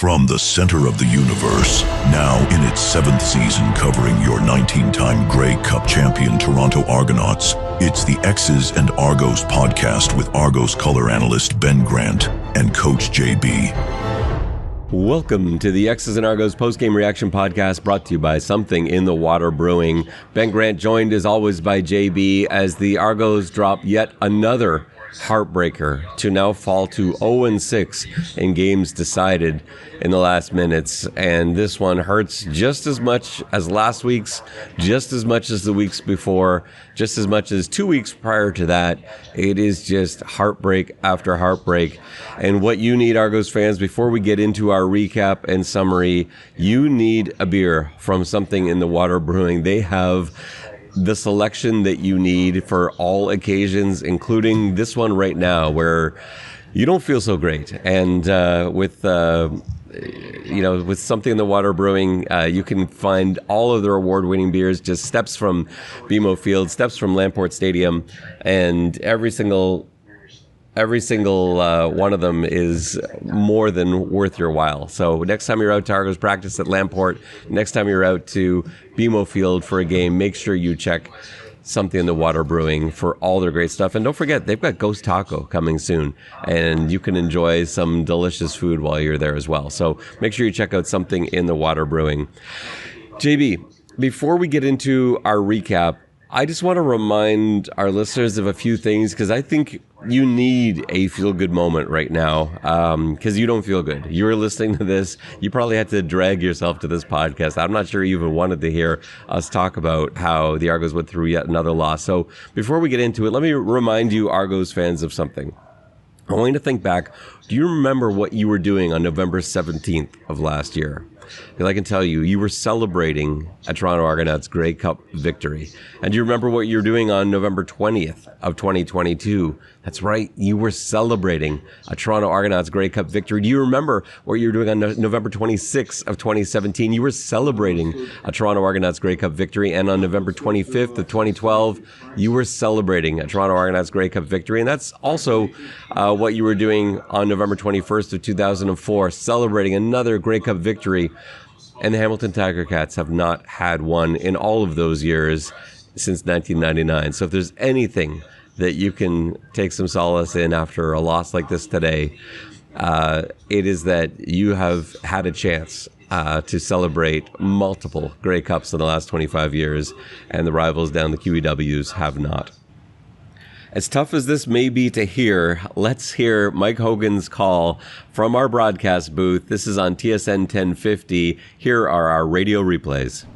From the center of the universe, now in its 7th season covering your 19-time Grey Cup champion Toronto Argonauts, it's the X's and Argos podcast with Argos color analyst Ben Grant and Coach JB. Welcome to the X's and Argos postgame reaction podcast brought to you by Something in the Water Brewing. Ben Grant joined as always by JB as the Argos drop yet another heartbreaker to now fall to 0-6 in games decided in the last minutes. And this one hurts just as much as last week's, just as much as the weeks before, just as much as 2 weeks prior to that. It is just heartbreak after heartbreak. And what you need, Argos fans, before we get into our recap and summary, you need a beer from Something in the Water Brewing. They have the selection that you need for all occasions, including this one right now where you don't feel so great. And with Something in the Water Brewing, you can find all of their award-winning beers just steps from BMO Field, steps from Lamport Stadium, and every single one of them is more than worth your while. So next time you're out to Argos practice at Lamport, next time you're out to BMO Field for a game, make sure you check Something in the Water Brewing for all their great stuff. And don't forget, they've got Ghost Taco coming soon, and you can enjoy some delicious food while you're there as well. So make sure you check out Something in the Water Brewing. JB, before we get into our recap, I just want to remind our listeners of a few things because I think you need a feel-good moment right now because you don't feel good. You were listening to this. You probably had to drag yourself to this podcast. I'm not sure you even wanted to hear us talk about how the Argos went through yet another loss. So before we get into it, let me remind you, Argos fans, of something. I want you to think back. Do you remember what you were doing on November 17th of last year? Because I can tell you, you were celebrating a Toronto Argonauts Grey Cup victory. And do you remember what you were doing on November 20th of 2022? That's right, you were celebrating a Toronto Argonauts Grey Cup victory. Do you remember what you were doing on November 26th of 2017? You were celebrating a Toronto Argonauts Grey Cup victory. And on November 25th of 2012, you were celebrating a Toronto Argonauts Grey Cup victory. And that's also what you were doing on November 21st of 2004, celebrating another Grey Cup victory. And the Hamilton Tiger Cats have not had one in all of those years since 1999. So if there's anything that you can take some solace in after a loss like this today, it is that you have had a chance to celebrate multiple Grey Cups in the last 25 years, and the rivals down the QEWs have not. As tough as this may be to hear, let's hear Mike Hogan's call from our broadcast booth. This is on TSN 1050. Here are our radio replays.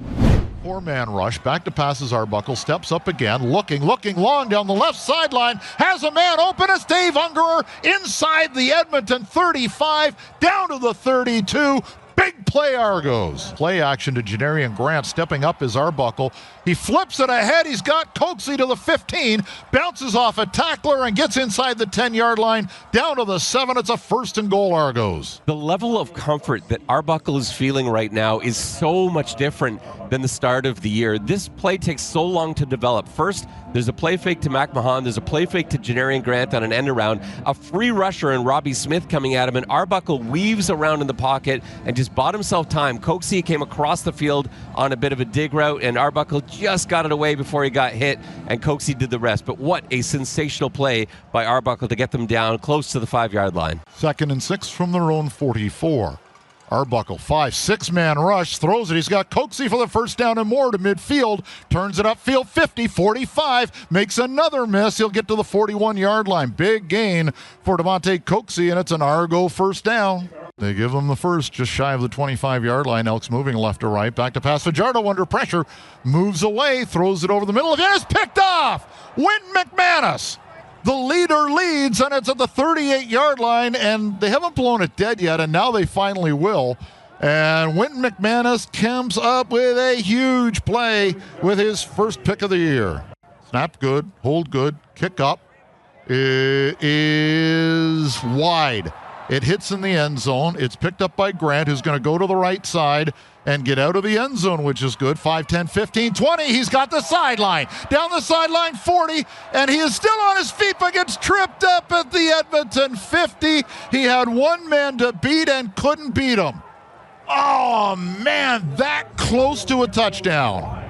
Four-man rush, back to passes Arbuckle, steps up again, looking long down the left sideline, has a man open, it's Dave Ungerer inside the Edmonton 35, down to the 32, big play Argos. Play action to Janarion Grant, stepping up is Arbuckle. He flips it ahead, he's got Coxie to the 15, bounces off a tackler and gets inside the 10-yard line, down to the 7, it's a 1st and goal Argos. The level of comfort that Arbuckle is feeling right now is so much different than the start of the year. This play takes so long to develop. First, there's a play fake to McMahon, there's a play fake to Janarion Grant on an end around, a free rusher and Robbie Smith coming at him, and Arbuckle weaves around in the pocket and just bought himself time. Coxie came across the field on a bit of a dig route, and Arbuckle just got it away before he got hit, and Coxie did the rest. But what a sensational play by Arbuckle to get them down close to the 5-yard line. 2nd and 6 from their own 44. Arbuckle, 5-6-man rush, throws it. He's got Coxie for the first down and more to midfield. Turns it upfield, 50, 45, makes another miss. He'll get to the 41-yard line. Big gain for Damonte Coxie, and it's an Argo first down. They give him the first, just shy of the 25-yard line. Elks moving left to right. Back to pass. Fajardo under pressure. Moves away, throws it over the middle. Again, it's picked off. Wynton McManis. The leader leads, and it's at the 38-yard line, and they haven't blown it dead yet, and now they finally will. And Wynton McManis comes up with a huge play with his first pick of the year. Snap good, hold good, kick up. It is wide. It hits in the end zone. It's picked up by Grant, who's going to go to the right side and get out of the end zone, which is good. 5, 10, 15, 20. He's got the sideline. Down the sideline, 40, and he is still on his feet, but gets tripped up at the Edmonton 50. He had one man to beat and couldn't beat him. Oh, man, that close to a touchdown.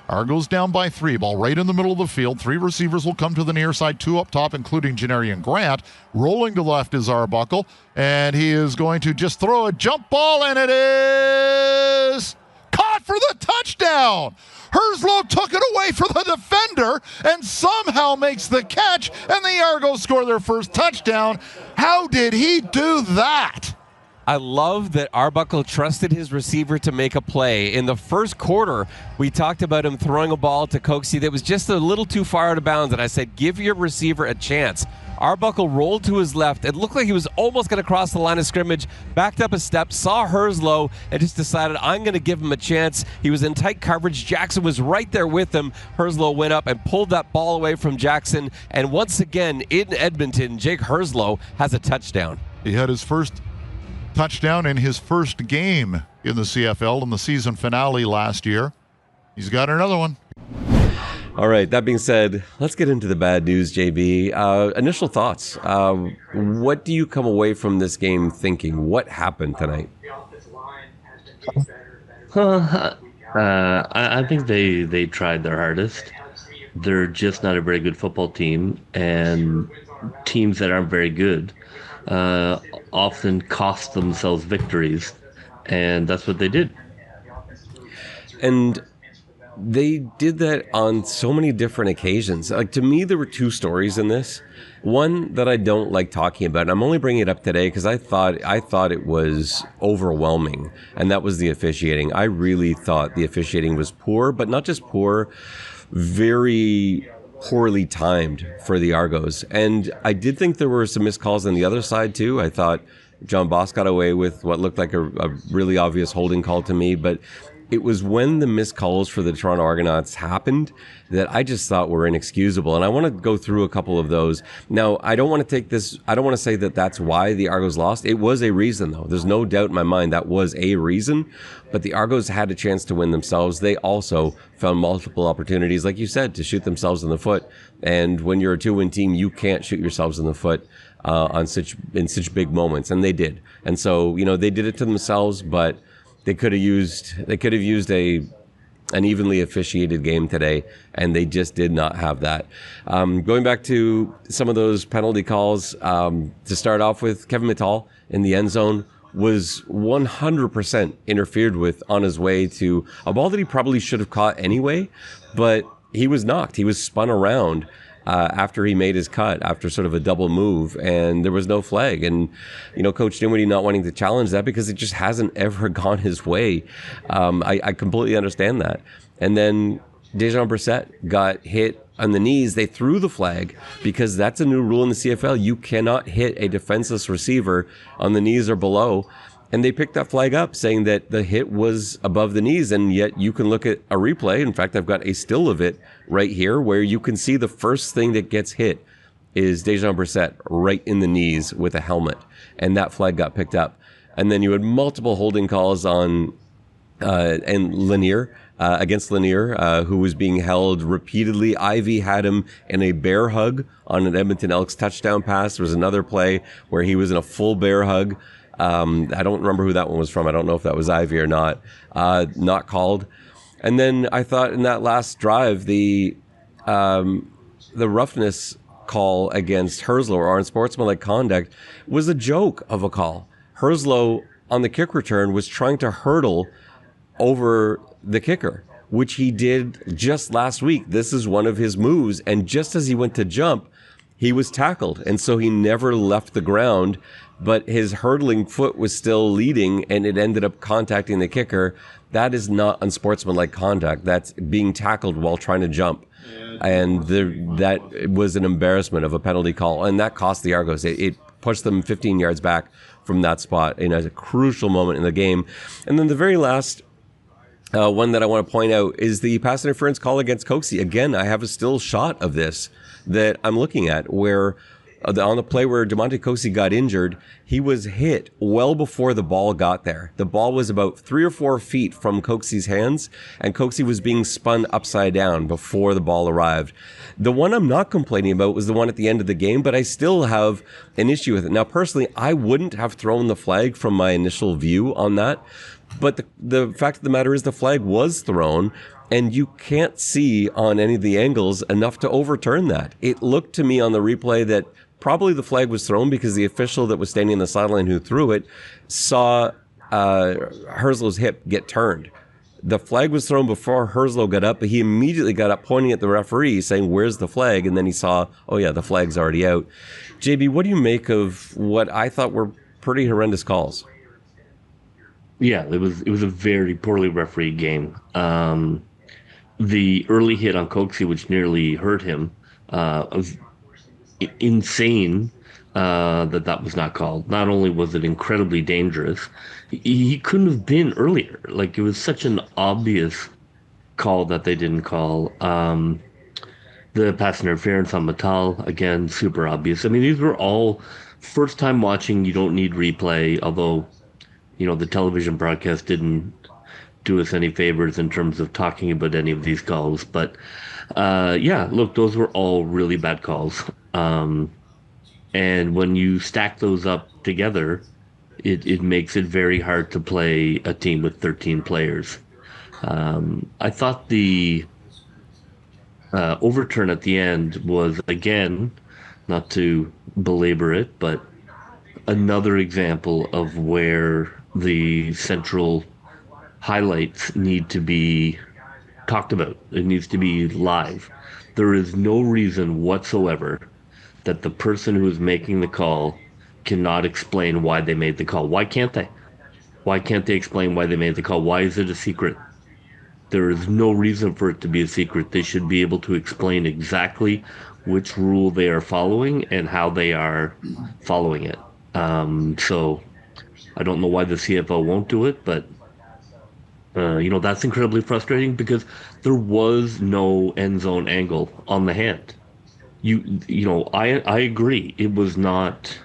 Argos down by 3. Ball right in the middle of the field. 3 receivers will come to the near side, 2 up top, including Janarion Grant. Rolling to the left is Arbuckle, and he is going to just throw a jump ball, and it is caught for the touchdown. Herzlow took it away from the defender and somehow makes the catch, and the Argos score their first touchdown. How did he do that? I love that Arbuckle trusted his receiver to make a play. In the first quarter, we talked about him throwing a ball to Coxie that was just a little too far out of bounds, and I said, give your receiver a chance. Arbuckle rolled to his left. It looked like he was almost going to cross the line of scrimmage, backed up a step, saw Herzlow, and just decided, I'm going to give him a chance. He was in tight coverage. Jackson was right there with him. Herzlow went up and pulled that ball away from Jackson, and once again, in Edmonton, Jake Herzlow has a touchdown. He had his first touchdown in his first game in the CFL in the season finale last year. He's got another one. All right, that being said, let's get into the bad news, JB. Initial thoughts. What do you come away from this game thinking? What happened tonight? I think they tried their hardest. They're just not a very good football team, and teams that aren't very good often cost themselves victories, and that's what they did. And they did that on so many different occasions. Like, to me, there were 2 stories in this. One that I don't like talking about, and I'm only bringing it up today because I thought it was overwhelming, and that was the officiating. I really thought the officiating was poor, but not just poor, very poorly timed for the Argos. And I did think there were some missed calls on the other side too. I thought John Boss got away with what looked like a really obvious holding call to me, but it was when the missed calls for the Toronto Argonauts happened that I just thought were inexcusable. And I want to go through a couple of those. Now, I don't want to say that that's why the Argos lost. It was a reason, though. There's no doubt in my mind that was a reason. But the Argos had a chance to win themselves. They also found multiple opportunities, like you said, to shoot themselves in the foot. And when you're a 2-win team, you can't shoot yourselves in the foot in such big moments. And they did. And so, they did it to themselves, but they could have used an evenly officiated game today, and they just did not have that. Going back to some of those penalty calls, to start off with, Kevin Mital in the end zone was 100% interfered with on his way to a ball that he probably should have caught anyway, but he was knocked. He was spun around after he made his cut, after sort of a double move, and there was no flag. And, Coach Dinwiddie not wanting to challenge that because it just hasn't ever gone his way. I completely understand that. And then Dejon Brissett got hit on the knees. They threw the flag because that's a new rule in the CFL. You cannot hit a defenseless receiver on the knees or below. And they picked that flag up, saying that the hit was above the knees, and yet you can look at a replay. In fact, I've got a still of it right here where you can see the first thing that gets hit is Dejon Brissett right in the knees with a helmet, and that flag got picked up. And then you had multiple holding calls on and Lanier, against Lanier, who was being held repeatedly. Ivy had him in a bear hug on an Edmonton Elks touchdown pass. There was another play where he was in a full bear hug. I don't remember who that one was from. I don't know if that was Ivy or not. Not called. And then I thought in that last drive, the roughness call against Herzlow, or unsportsmanlike conduct, was a joke of a call. Herzlow on the kick return was trying to hurdle over the kicker, which he did just last week. This is one of his moves. And just as he went to jump, he was tackled. And so he never left the ground, but his hurdling foot was still leading, and it ended up contacting the kicker. That is not unsportsmanlike conduct. That's being tackled while trying to jump. And that was an embarrassment of a penalty call, and that cost the Argos. It pushed them 15 yards back from that spot in a crucial moment in the game. And then the very last one that I want to point out is the pass interference call against Coxie. Again, I have a still shot of this that I'm looking at where on the play where Damonte Coxie got injured, he was hit well before the ball got there. The ball was about 3 or 4 feet from Coxie's hands, and Coxie was being spun upside down before the ball arrived. The one I'm not complaining about was the one at the end of the game, but I still have an issue with it. Now, personally, I wouldn't have thrown the flag from my initial view on that, but the fact of the matter is the flag was thrown, and you can't see on any of the angles enough to overturn that. It looked to me on the replay that probably the flag was thrown because the official that was standing on the sideline who threw it saw Herslow's hip get turned. The flag was thrown before Herslow got up, but he immediately got up pointing at the referee saying, "Where's the flag?" And then he saw, oh yeah, the flag's already out. JB, what do you make of what I thought were pretty horrendous calls? Yeah, it was a very poorly refereed game. The early hit on Coxie, which nearly hurt him, was insane that was not called. Not only was it incredibly dangerous, he couldn't have been earlier. Like, it was such an obvious call that they didn't call. The pass interference on Mital, again, super obvious. I mean, these were all first time watching. You don't need replay, although, the television broadcast didn't do us any favors in terms of talking about any of these calls. But yeah, look, those were all really bad calls. And when you stack those up together, it makes it very hard to play a team with 13 players. I thought the overturn at the end was, again, not to belabor it, but another example of where the central highlights need to be talked about. It needs to be live. There is no reason whatsoever that the person who is making the call cannot explain why they made the call. Why can't they? Why can't they explain why they made the call? Why is it a secret? There is no reason for it to be a secret. They should be able to explain exactly which rule they are following and how they are following it. So I don't know why the CFO won't do it, but that's incredibly frustrating because there was no end zone angle on the hand. I agree. It was not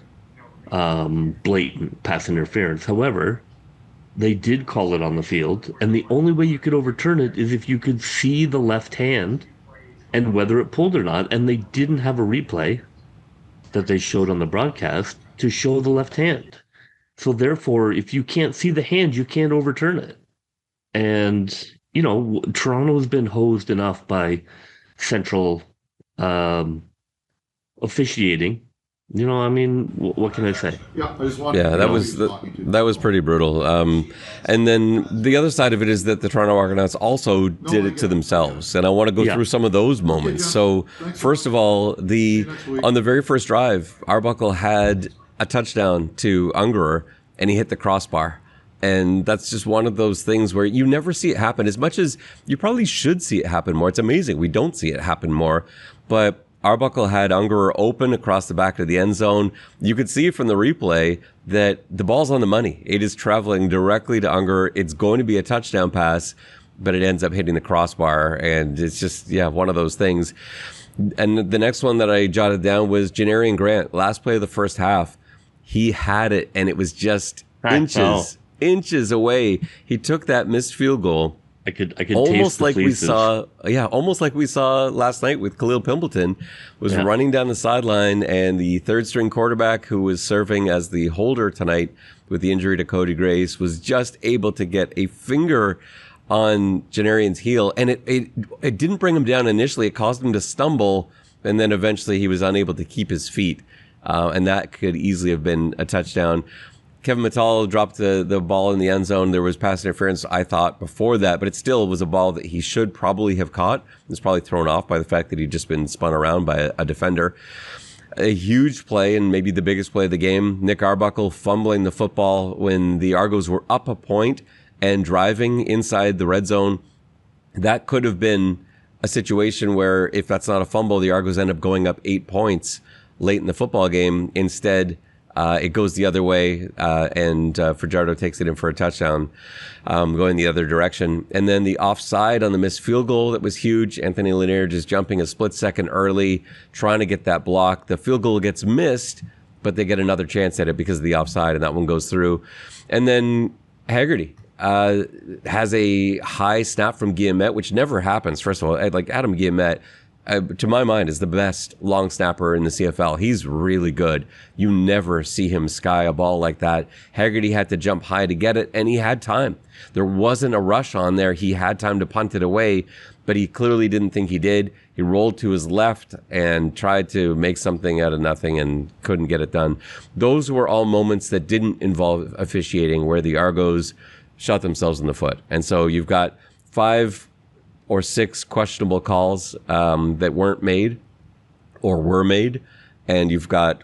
blatant pass interference. However, they did call it on the field, and the only way you could overturn it is if you could see the left hand and whether it pulled or not, and they didn't have a replay that they showed on the broadcast to show the left hand. So therefore, if you can't see the hand, you can't overturn it. And, Toronto's been hosed enough by central officiating. What can I say? That was pretty brutal. And then the other side of it is that the Toronto Argonauts also did it to themselves. And I want to go through some of those moments. So first of all, on the very first drive, Arbuckle had a touchdown to Ungerer, and he hit the crossbar. And that's just one of those things where you never see it happen as much as you probably should see it happen more. It's amazing we don't see it happen more. But Arbuckle had Ungerer open across the back of the end zone. You could see from the replay that the ball's on the money. It is traveling directly to Ungerer. It's going to be a touchdown pass, but it ends up hitting the crossbar. And it's just, one of those things. And the next one that I jotted down was Janarion Grant. Last play of the first half, he had it, and it was just inches away. He took that missed field goal. I could almost taste like we saw. Almost like we saw last night with Khalil Pimpleton was running down the sideline, and the third string quarterback who was serving as the holder tonight with the injury to Cody Grace was just able to get a finger on Janarion's heel, and it didn't bring him down initially. It caused him to stumble, and then eventually he was unable to keep his feet, and that could easily have been a touchdown. Kevin Mital dropped the ball in the end zone. There was pass interference, I thought, before that, but it still was a ball that he should probably have caught. It was probably thrown off by the fact that he'd just been spun around by a defender. A huge play, and maybe the biggest play of the game, Nick Arbuckle fumbling the football when the Argos were up a point and driving inside the red zone. That could have been a situation where, if that's not a fumble, the Argos end up going up 8 points late in the football game. Instead, It goes the other way, and Fajardo takes it in for a touchdown, going the other direction. And then the offside on the missed field goal, that was huge. Anthony Lanier just jumping a split second early, trying to get that block. The field goal gets missed, but they get another chance at it because of the offside, and that one goes through. And then Haggerty has a high snap from Guillemette, which never happens. First of all, like Adam Guillemette, to my mind, is the best long snapper in the CFL. He's really good. You never see him sky a ball like that. Haggerty had to jump high to get it, and he had time. There wasn't a rush on there. He had time to punt it away, but he clearly didn't think he did. He rolled to his left and tried to make something out of nothing and couldn't get it done. Those were all moments that didn't involve officiating, where the Argos shot themselves in the foot. And so you've got 5 or 6 questionable calls that weren't made or were made, and you've got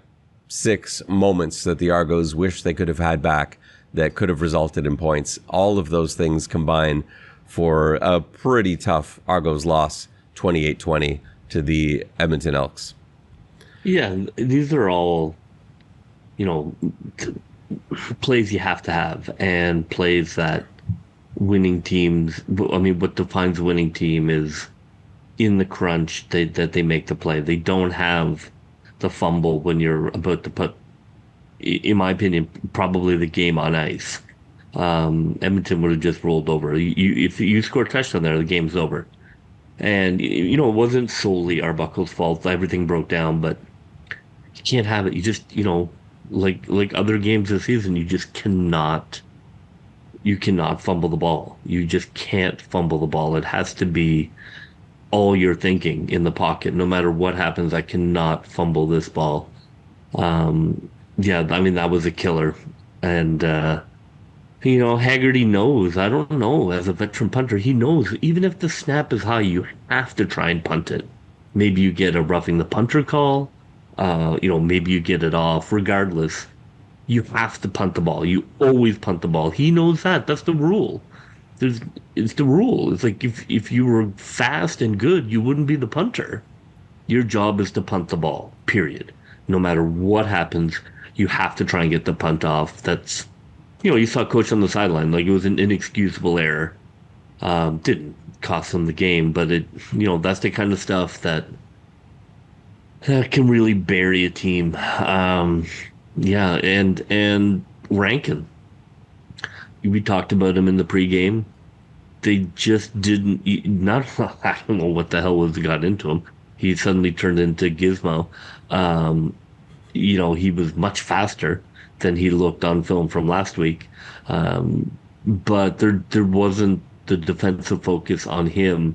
6 moments that the Argos wish they could have had back that could have resulted in points. All of those things combine for a pretty tough Argos loss, 28-20 to the Edmonton Elks. Yeah, these are all, plays you have to have, and plays that winning teams, what defines a winning team is in the crunch that they make the play. They don't have the fumble when you're about to put, in my opinion, probably the game on ice. Edmonton would have just rolled over. If you score a touchdown there, the game's over. And, it wasn't solely Arbuckle's fault. Everything broke down, but you can't have it. You just, like other games this season, you cannot fumble the ball. You just can't fumble the ball. It has to be all you're thinking in the pocket. No matter what happens, I cannot fumble this ball. That was a killer. And, Haggerty knows, I don't know, as a veteran punter, he knows even if the snap is high, you have to try and punt it. Maybe you get a roughing the punter call. Maybe you get it off. Regardless, you have to punt the ball. You always punt the ball. He knows that. That's the rule. It's the rule. It's like if you were fast and good, you wouldn't be the punter. Your job is to punt the ball, period. No matter what happens, you have to try and get the punt off. That's, you saw Coach on the sideline. Like, it was an inexcusable error. Didn't cost them the game, but that's the kind of stuff that can really bury a team. And Rankin. We talked about him in the pregame. They just didn't. I don't know what the hell got into him. He suddenly turned into Gizmo. He was much faster than he looked on film from last week. But there wasn't the defensive focus on him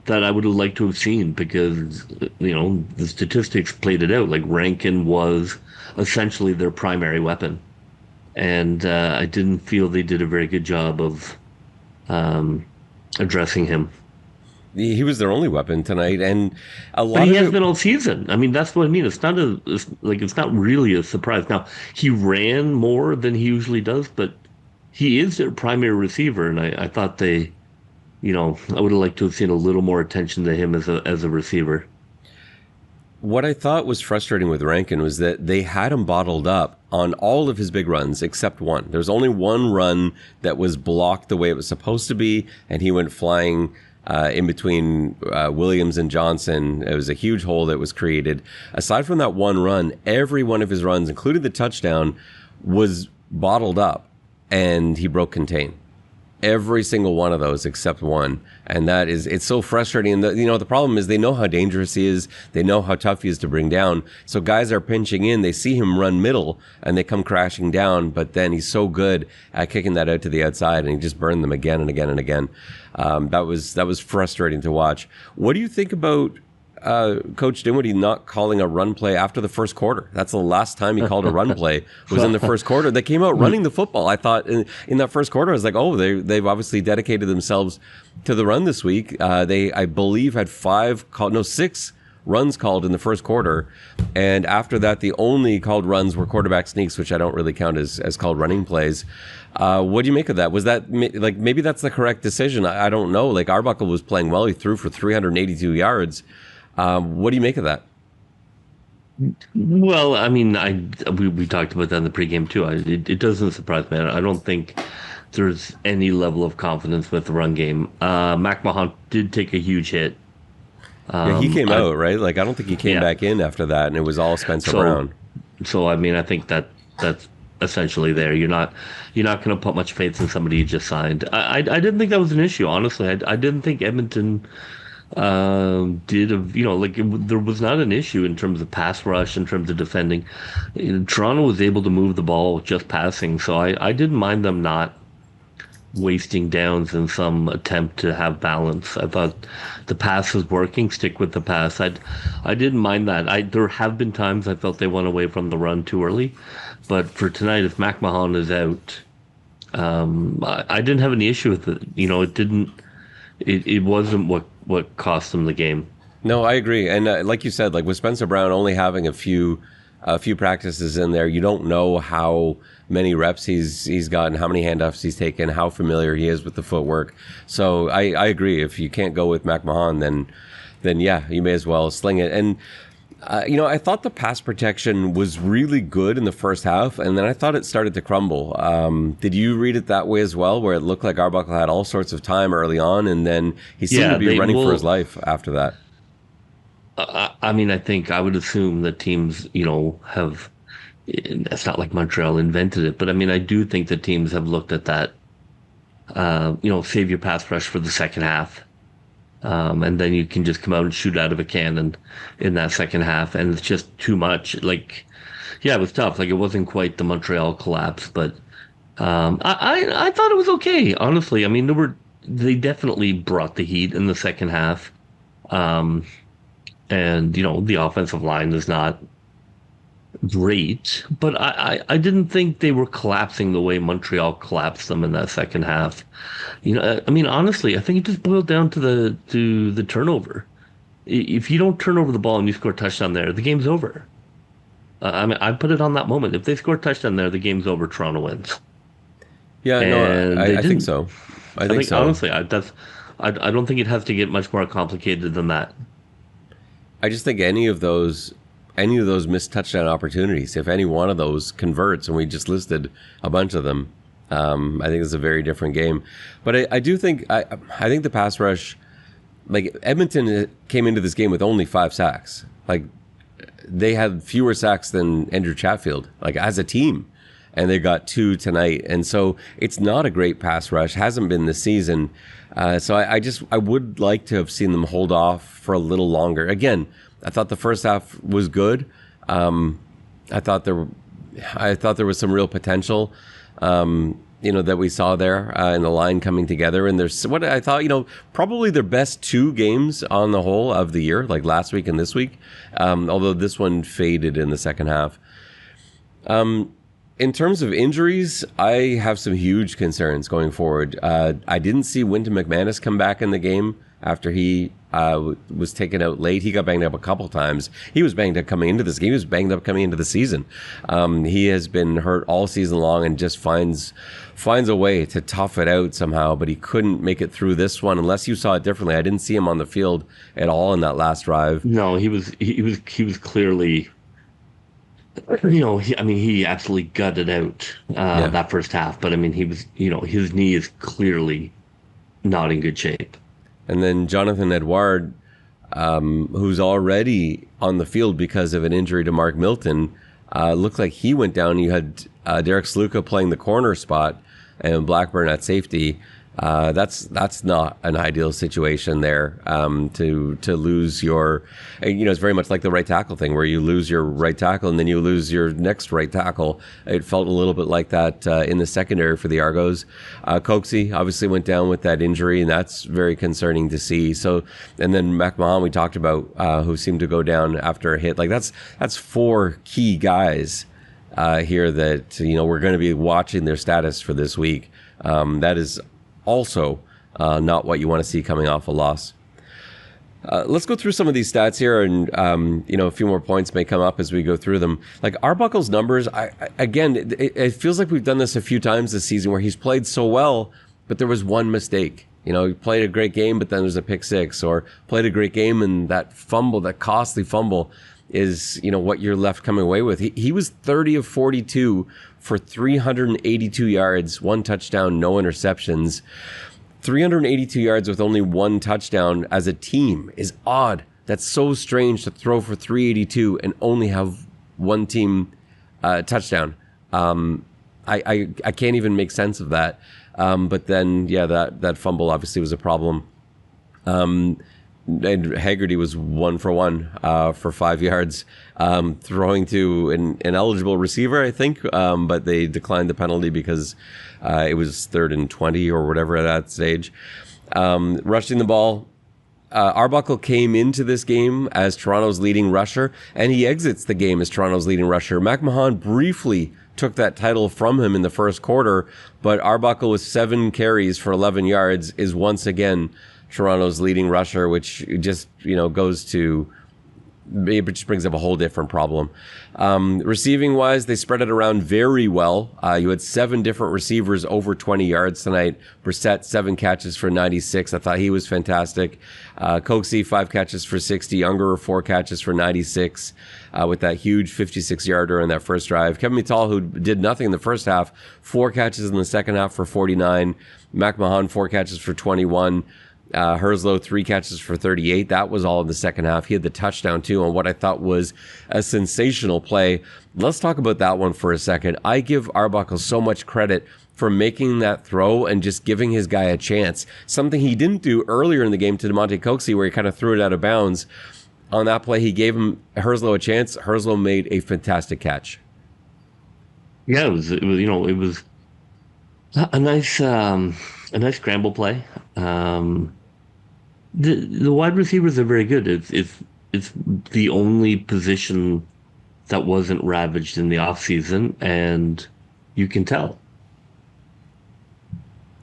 that I would have liked to have seen, because, the statistics played it out. Like, Rankin was essentially their primary weapon. And I didn't feel they did a very good job of addressing him. He was their only weapon tonight, and he has been all season. That's what I mean. It's not really a surprise. Now, he ran more than he usually does, but he is their primary receiver, and I thought they, I would have liked to have seen a little more attention to him as a receiver. What I thought was frustrating with Rankin was that they had him bottled up on all of his big runs except one. There was only one run that was blocked the way it was supposed to be, and he went flying in between Williams and Johnson. It was a huge hole that was created. Aside from that one run, every one of his runs, including the touchdown, was bottled up, and he broke contain. Every single one of those except one. And it's so frustrating. And the problem is they know how dangerous he is. They know how tough he is to bring down. So guys are pinching in. They see him run middle and they come crashing down. But then he's so good at kicking that out to the outside, and he just burned them again and again and again. That was frustrating to watch. What do you think about Coach Dinwiddie not calling a run play after the first quarter? That's the last time he called a run play, was in the first quarter. They came out running the football. I thought in that first quarter, I was like, they've obviously dedicated themselves to the run this week. They, I believe, had 6 runs called in the first quarter. And after that, the only called runs were quarterback sneaks, which I don't really count as called running plays. What do you make of that? Was that, like, maybe that's the correct decision? I don't know. Like, Arbuckle was playing well. He threw for 382 yards. What do you make of that? Well, I mean, we talked about that in the pregame too. It doesn't surprise me. I don't think there's any level of confidence with the run game. McMahon did take a huge hit. Yeah, he came out, right? Like, I don't think he came back in after that, and it was all Spencer Brown. So I mean, I think that's essentially there. You're not going to put much faith in somebody you just signed. I didn't think that was an issue, honestly. I didn't think Edmonton there was not an issue in terms of pass rush, in terms of defending. Toronto was able to move the ball just passing, so I didn't mind them not wasting downs in some attempt to have balance. I thought the pass was working. Stick with the pass. I didn't mind that. There have been times I felt they went away from the run too early, but for tonight, if McMahon is out, I didn't have any issue with it. It didn't. It wasn't what cost them the game. No, I agree. And like you said, like with Spencer Brown only having a few practices in there, you don't know how many reps he's gotten, how many handoffs he's taken, how familiar he is with the footwork. So I agree. If you can't go with McMahon, then yeah, you may as well sling it. And I thought the pass protection was really good in the first half, and then I thought it started to crumble. Did you read it that way as well, where it looked like Arbuckle had all sorts of time early on, and then he seemed to be running for his life after that? I mean, I think I would assume that teams, have. It's not like Montreal invented it, but I mean, I do think that teams have looked at that. Save your pass rush for the second half. And then you can just come out and shoot out of a cannon in that second half, and it's just too much. Like, yeah, it was tough. Like, it wasn't quite the Montreal collapse, but I thought it was okay. Honestly, I mean, they definitely brought the heat in the second half, and the offensive line is not great, but I didn't think they were collapsing the way Montreal collapsed them in that second half. I mean, honestly, I think it just boiled down to the turnover. If you don't turn over the ball and you score a touchdown there, the game's over. I mean, I put it on that moment. If they score a touchdown there, the game's over. Toronto wins. Yeah, no, I think so. I think so. Honestly, I don't think it has to get much more complicated than that. I just think any of those missed touchdown opportunities, if any one of those converts, and we just listed a bunch of them, I think it's a very different game. But I do think I think the pass rush, like Edmonton came into this game with only 5 sacks. Like they had fewer sacks than Andrew Chatfield, like as a team, and they got 2 tonight. And so it's not a great pass rush, hasn't been this season. So I would like to have seen them hold off for a little longer. Again, I thought the first half was good. I thought there was some real potential, that we saw there in the line coming together. And there's what I thought, probably their best 2 games on the whole of the year, like last week and this week. Although this one faded in the second half. In terms of injuries, I have some huge concerns going forward. I didn't see Wynton McManis come back in the game after he was taken out late. He got banged up a couple times. He was banged up coming into this game. He was banged up coming into the season. He has been hurt all season long and just finds a way to tough it out somehow, but he couldn't make it through this one unless you saw it differently. I didn't see him on the field at all in that last drive. No, he was clearly, he absolutely gutted out that first half, but I mean, he was, his knee is clearly not in good shape. And then Jonathan Edouard, who's already on the field because of an injury to Mark Milton, looked like he went down. You had Derek Sluka playing the corner spot and Blackburn at safety. That's not an ideal situation there to lose your, it's very much like the right tackle thing where you lose your right tackle and then you lose your next right tackle. It felt a little bit like that in the secondary for the Argos. Coxie obviously went down with that injury, and that's very concerning to see. So, and then McMahon we talked about, who seemed to go down after a hit. Like that's 4 key guys here that we're going to be watching their status for this week. That is also not what you want to see coming off a loss. Let's go through some of these stats here, and a few more points may come up as we go through them. Like Arbuckle's numbers, it feels like we've done this a few times this season where he's played so well, but there was one mistake. He played a great game, but then there's a pick six, or played a great game and that costly fumble, is, what you're left coming away with. He was 30 of 42 for 382 yards, 1 touchdown, no interceptions. 382 yards with only 1 touchdown as a team is odd. That's so strange to throw for 382 and only have 1 team touchdown. I can't even make sense of that. But then, that fumble obviously was a problem. And Haggerty was 1 for 1 for 5 yards, throwing to an eligible receiver, I think, but they declined the penalty because it was 3rd and 20 or whatever at that stage. Rushing the ball, Arbuckle came into this game as Toronto's leading rusher, and he exits the game as Toronto's leading rusher. McMahon briefly took that title from him in the first quarter, but Arbuckle with 7 carries for 11 yards is once again Toronto's leading rusher, which just, goes to, it just brings up a whole different problem. Receiving wise, they spread it around very well. You had 7 different receivers over 20 yards tonight. Brissett, 7 catches for 96. I thought he was fantastic. Coxie, 5 catches for 60. Ungerer, 4 catches for 96. With that huge 56-yarder in that first drive. Kevin Mital, who did nothing in the first half, 4 catches in the second half for 49. McMahon, 4 catches for 21. Herzlow, 3 catches for 38. That was all in the second half. He had the touchdown too on what I thought was a sensational play. Let's talk about that one for a second. I give Arbuckle so much credit for making that throw and just giving his guy a chance. Something he didn't do earlier in the game to Damonte Coxie, where he kind of threw it out of bounds. On that play, he gave Herzlow a chance. Herzlow made a fantastic catch. Yeah, it was a nice scramble play. The wide receivers are very good. It's the only position that wasn't ravaged in the offseason, and you can tell.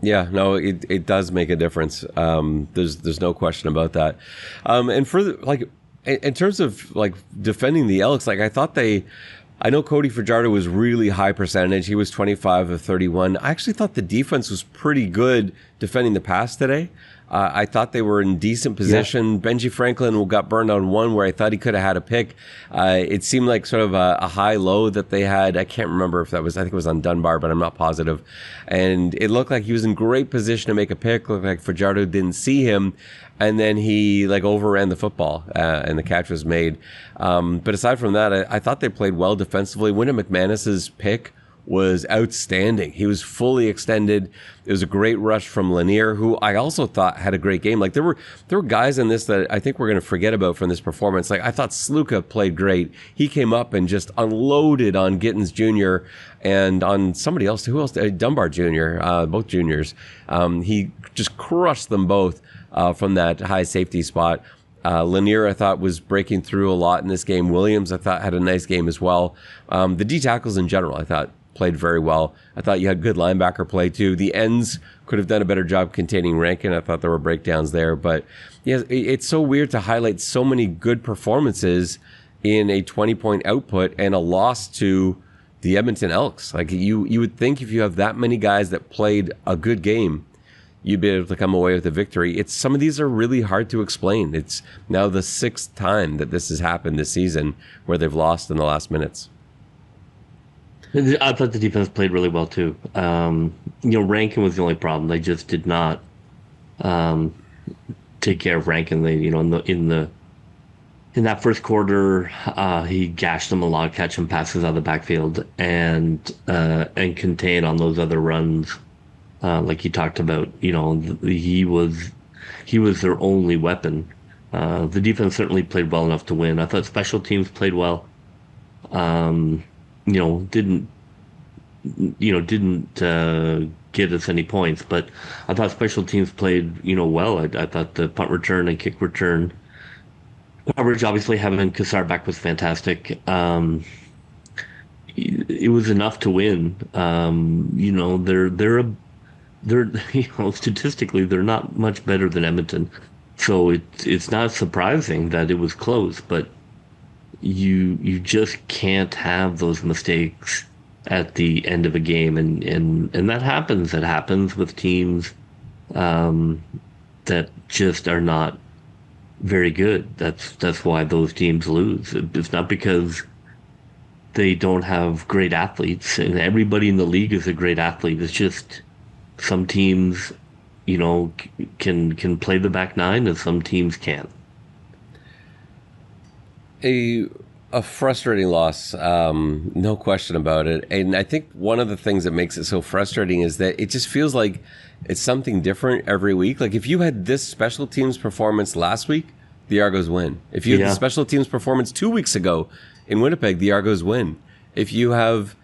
Yeah, no, it does make a difference. There's no question about that. And for in terms of defending the Elks, I thought I know Cody Fajardo was really high percentage. He was 25 of 31. I actually thought the defense was pretty good defending the pass today. I thought they were in decent position. Yeah. Benji Franklin got burned on one where I thought he could have had a pick. It seemed like sort of a high-low that they had. I can't remember if that was, I think it was on Dunbar, but I'm not positive. And it looked like he was in great position to make a pick. Looked like Fajardo didn't see him. And then he overran the football and the catch was made. But aside from that, I thought they played well defensively. Wynton McManis's pick was outstanding. He was fully extended. It was a great rush from Lanier, who I also thought had a great game. There were guys in this that I think we're going to forget about from this performance. I thought Sluka played great. He came up and just unloaded on Gittins Jr. and on somebody else. Who else? Dunbar Jr., both juniors. He just crushed them both from that high safety spot. Lanier, I thought, was breaking through a lot in this game. Williams, I thought, had a nice game as well. The D tackles in general, I thought, played very well. I thought you had good linebacker play too. The ends could have done a better job containing Rankin. I thought there were breakdowns there. But yeah, it's so weird to highlight so many good performances in a 20-point output and a loss to the Edmonton Elks. You would think if you have that many guys that played a good game, you'd be able to come away with a victory. Some of these are really hard to explain. It's now the 6th time that this has happened this season where they've lost in the last minutes. I thought the defense played really well too. Rankin was the only problem. They just did not take care of Rankin. They, in that first quarter, he gashed them a lot, catching passes out of the backfield, and contain on those other runs. Like you talked about, he was their only weapon. The defense certainly played well enough to win. I thought special teams played well. Didn't get us any points, but I thought special teams played, well. I thought the punt return and kick return coverage, obviously having Kassar back was fantastic. It was enough to win. They're statistically they're not much better than Edmonton, so it's not surprising that it was close, but you just can't have those mistakes at the end of a game, and that happens. It happens with teams that just are not very good. That's why those teams lose. It's not because they don't have great athletes, and everybody in the league is a great athlete. It's just some teams, can play the back nine, and some teams can't. A frustrating loss, no question about it. And I think one of the things that makes it so frustrating is that it just feels like it's something different every week. Like if you had this special teams performance last week, the Argos win. If you had the special teams performance 2 weeks ago in Winnipeg, the Argos win. If you have,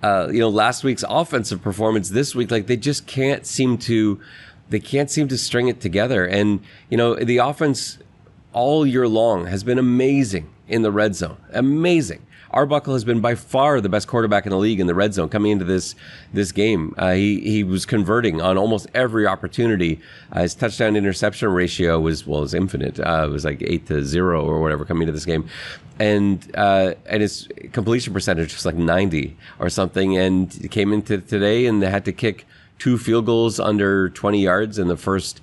last week's offensive performance this week, like they just can't seem to string it together. And, the offense all year long has been amazing in the red zone. Amazing. Arbuckle has been by far the best quarterback in the league in the red zone coming into this game. He was converting on almost every opportunity. His touchdown interception ratio was infinite. It was like 8-0 or whatever coming into this game. And his completion percentage was like 90 or something. And he came into today and they had to kick 2 field goals under 20 yards in the first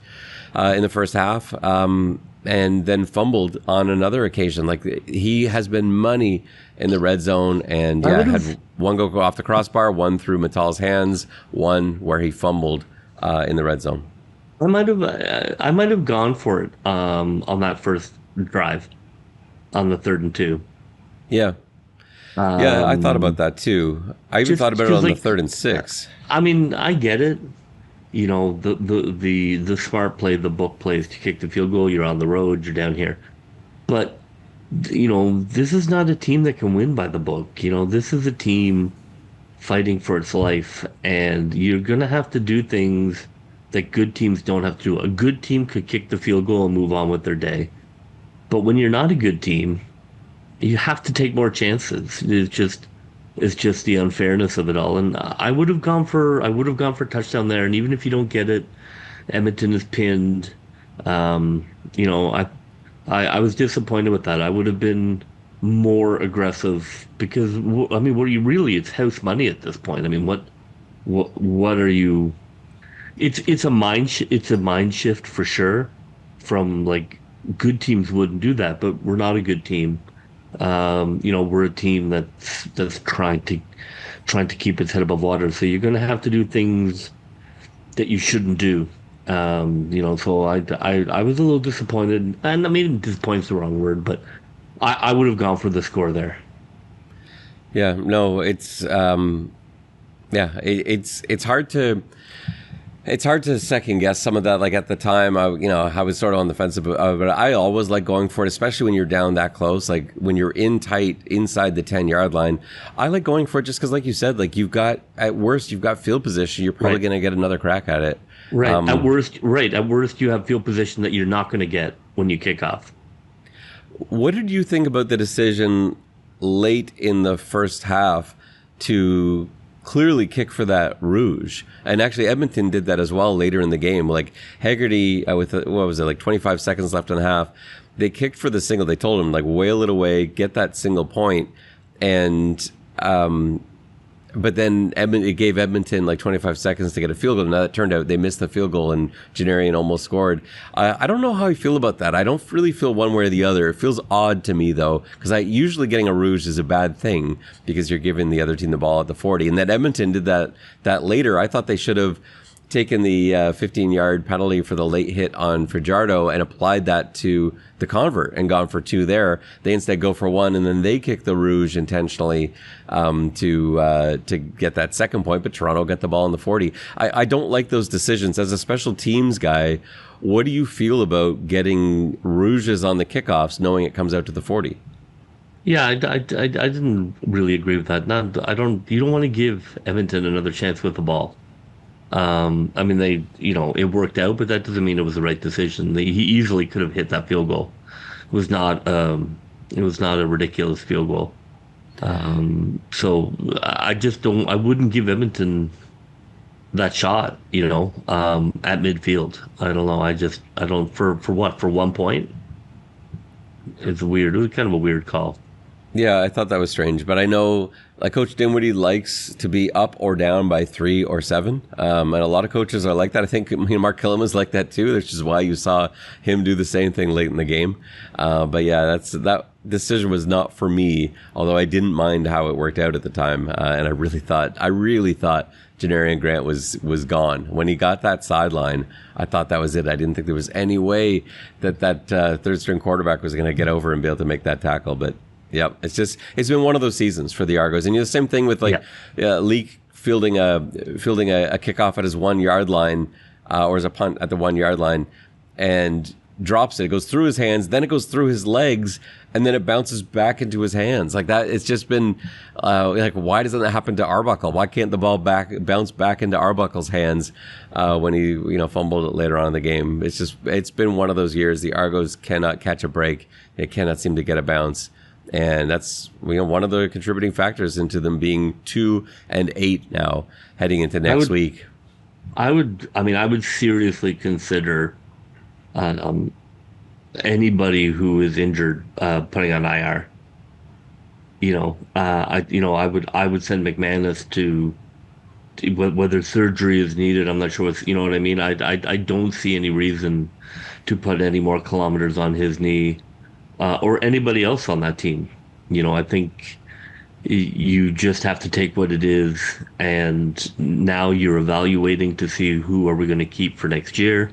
half. And then fumbled on another occasion. Like he has been money in the red zone, and had one go off the crossbar, one through Mital's hands, one where he fumbled in the red zone. I might have gone for it on that first drive, on the 3rd and 2. Yeah, I thought about that too. I even thought about it on the 3rd and 6. I mean, I get it. The smart play, the book plays to kick the field goal. You're on the road. You're down here, but this is not a team that can win by the book. This is a team fighting for its life, and you're gonna have to do things that good teams don't have to do. A good team could kick the field goal and move on with their day, but when you're not a good team, you have to take more chances. It's just the unfairness of it all. And I would have gone for touchdown there. And even if you don't get it, Edmonton is pinned. I was disappointed with that. I would have been more aggressive because it's house money at this point. I mean, what are you? It's a mind shift for sure. From like good teams wouldn't do that, but we're not a good team. We're a team that's trying to keep its head above water. So you're going to have to do things that you shouldn't do. So I was a little disappointed, and I mean, disappointed's the wrong word, but I would have gone for the score there. Yeah, no, it's hard to. It's hard to second guess some of that. Like at the time, I was sort of on the fence, but I always like going for it, especially when you're down that close. Like when you're in tight inside the 10-yard line, I like going for it just because, like you said, like at worst you've got field position. You're probably going to get another crack at it. Right. At worst, you have field position that you're not going to get when you kick off. What did you think about the decision late in the first half to clearly kick for that rouge? And actually Edmonton did that as well later in the game. Like Haggerty with 25 seconds left in the half, they kicked for the single. They told him like whale it away, get that single point. And but then it gave Edmonton like 25 seconds to get a field goal. Now it turned out they missed the field goal and Janarion almost scored. I don't know how I feel about that. I don't really feel one way or the other. It feels odd to me though, because usually getting a rouge is a bad thing because you're giving the other team the ball at the 40. And that Edmonton did that later. I thought they should have taken the 15-yard penalty for the late hit on Fajardo and applied that to the convert and gone for 2 there. They instead go for 1, and then they kick the rouge intentionally to get that second point, but Toronto got the ball in the 40. I don't like those decisions. As a special teams guy, what do you feel about getting rouges on the kickoffs knowing it comes out to the 40? Yeah, I didn't really agree with that. You don't want to give Edmonton another chance with the ball. It worked out, but that doesn't mean it was the right decision. He easily could have hit that field goal. It was not a ridiculous field goal. So I wouldn't give Edmonton that shot, at midfield. I don't know. For 1 point? It was kind of a weird call. Yeah, I thought that was strange, but I know Like Coach Dinwiddie likes to be up or down by 3 or 7. And a lot of coaches are like that. I think Mark Killam is like that too, which is why you saw him do the same thing late in the game. But yeah, that decision was not for me, although I didn't mind how it worked out at the time. And I really thought Janarion Grant was gone. When he got that sideline, I thought that was it. I didn't think there was any way that third string quarterback was going to get over and be able to make that tackle. But yeah, it's been one of those seasons for the Argos. And the same thing with Leak fielding a kickoff at his 1 yard line, or as a punt at the 1 yard line, and drops it. It goes through his hands, then it goes through his legs, and then it bounces back into his hands. Like that, it's just been why doesn't that happen to Arbuckle? Why can't the ball bounce back into Arbuckle's hands when he fumbled it later on in the game? It's been one of those years. The Argos cannot catch a break. They cannot seem to get a bounce. And that's one of the contributing factors into them being 2-8 now heading into next week. I would seriously consider anybody who is injured putting on IR. I would send McManis to whether surgery is needed. I'm not sure what I mean. I don't see any reason to put any more kilometers on his knee. Or anybody else on that team. I think you just have to take what it is, and now you're evaluating to see who are we going to keep for next year.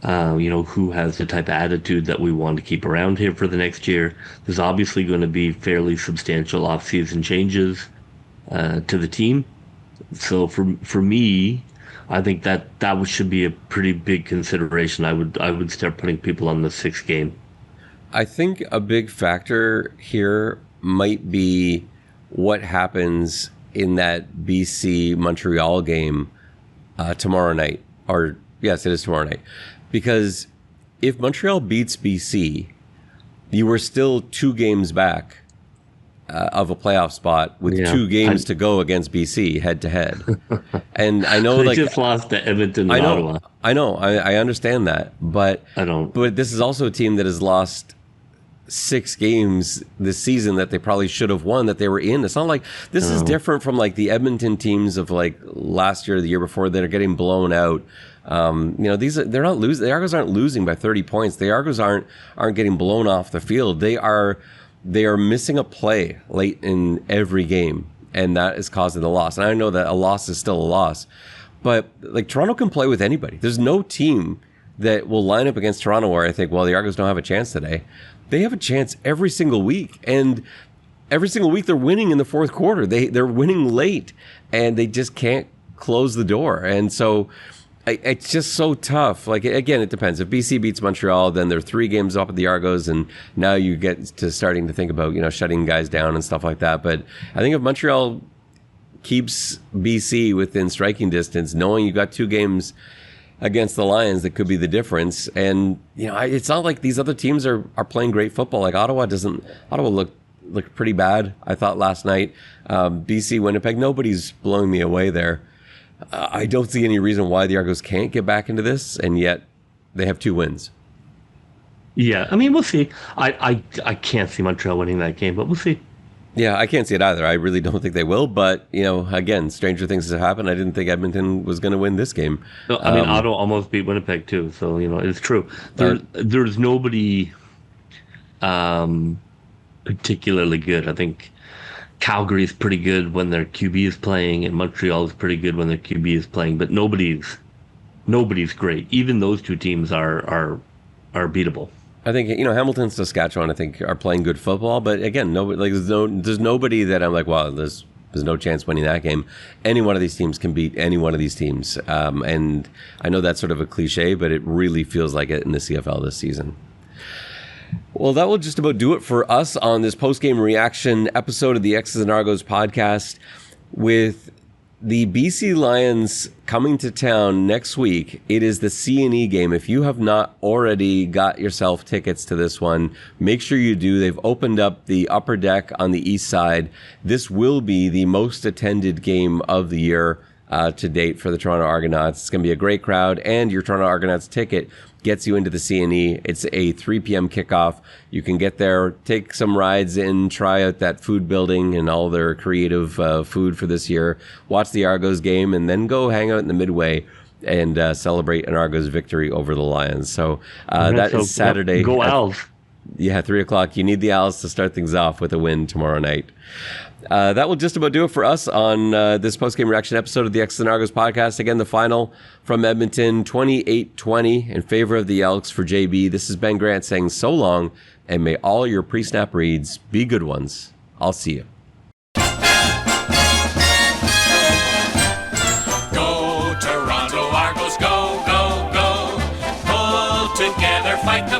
Who has the type of attitude that we want to keep around here for the next year. There's obviously going to be fairly substantial off-season changes to the team. So for me, I think that should be a pretty big consideration. I would start putting people on the 6th game. I think a big factor here might be what happens in that BC-Montreal game tomorrow night. Or, yes, it is tomorrow night. Because if Montreal beats BC, you were still 2 games back of a playoff spot with 2 games to go against BC head-to-head. And I know they just lost to Edmonton and Ottawa. I know. I understand that. But I don't. But this is also a team that has lost 6 games this season that they probably should have won, that they were in. It's not like this is different from like the Edmonton teams of like last year or the year before that are getting blown out. They're not losing. The Argos aren't losing by 30 points. The Argos aren't getting blown off the field. They are missing a play late in every game, and that is causing the loss. And I know that a loss is still a loss, but like Toronto can play with anybody. There's no team that will line up against Toronto where I think, well, the Argos don't have a chance today. They have a chance every single week, and every single week they're winning in the fourth quarter. They're winning late, and they just can't close the door. And so it's just so tough. Like, again, it depends. If BC beats Montreal, then they're 3 games up at the Argos, and now you get to starting to think about, shutting guys down and stuff like that. But I think if Montreal keeps BC within striking distance, knowing you got 2 games against the Lions, that could be the difference. And it's not like these other teams are playing great football. Like Ottawa looked pretty bad, I thought, last night. BC, Winnipeg, nobody's blowing me away there. I don't see any reason why the Argos can't get back into this, and yet they have 2 wins. Yeah, we'll see. I can't see Montreal winning that game, but we'll see. Yeah, I can't see it either. I really don't think they will. But, again, stranger things have happened. I didn't think Edmonton was going to win this game. No, Ottawa almost beat Winnipeg, too. So, it's true. There's nobody particularly good. I think Calgary's pretty good when their QB is playing, and Montreal is pretty good when their QB is playing. But nobody's great. Even those 2 teams are beatable. I think Hamilton, Saskatchewan, I think are playing good football, but again, there's nobody that I'm like, wow, there's no chance winning that game. Any one of these teams can beat any one of these teams, and I know that's sort of a cliche, but it really feels like it in the CFL this season. Well, that will just about do it for us on this post-game reaction episode of the X's and Argos podcast. With the BC Lions coming to town next week, it is the C&E game. If you have not already got yourself tickets to this one, make sure you do. They've opened up the upper deck on the east side. This will be the most attended game of the year to date for the Toronto Argonauts. It's going to be a great crowd, and your Toronto Argonauts ticket gets you into the CNE. It's a 3 p.m. kickoff. You can get there, take some rides in, try out that food building and all their creative food for this year, watch the Argos game, and then go hang out in the Midway and celebrate an Argos victory over the Lions. So that is Saturday. Go Owls. 3 o'clock. You need the Owls to start things off with a win tomorrow night. That will just about do it for us on this post-game reaction episode of the X's and Argos podcast. Again, the final from Edmonton, 28-20 in favor of the Elks for JB. This is Ben Grant saying so long, and may all your pre-snap reads be good ones. I'll see you. Go, Toronto Argos, go, go, go. Pull together, fight the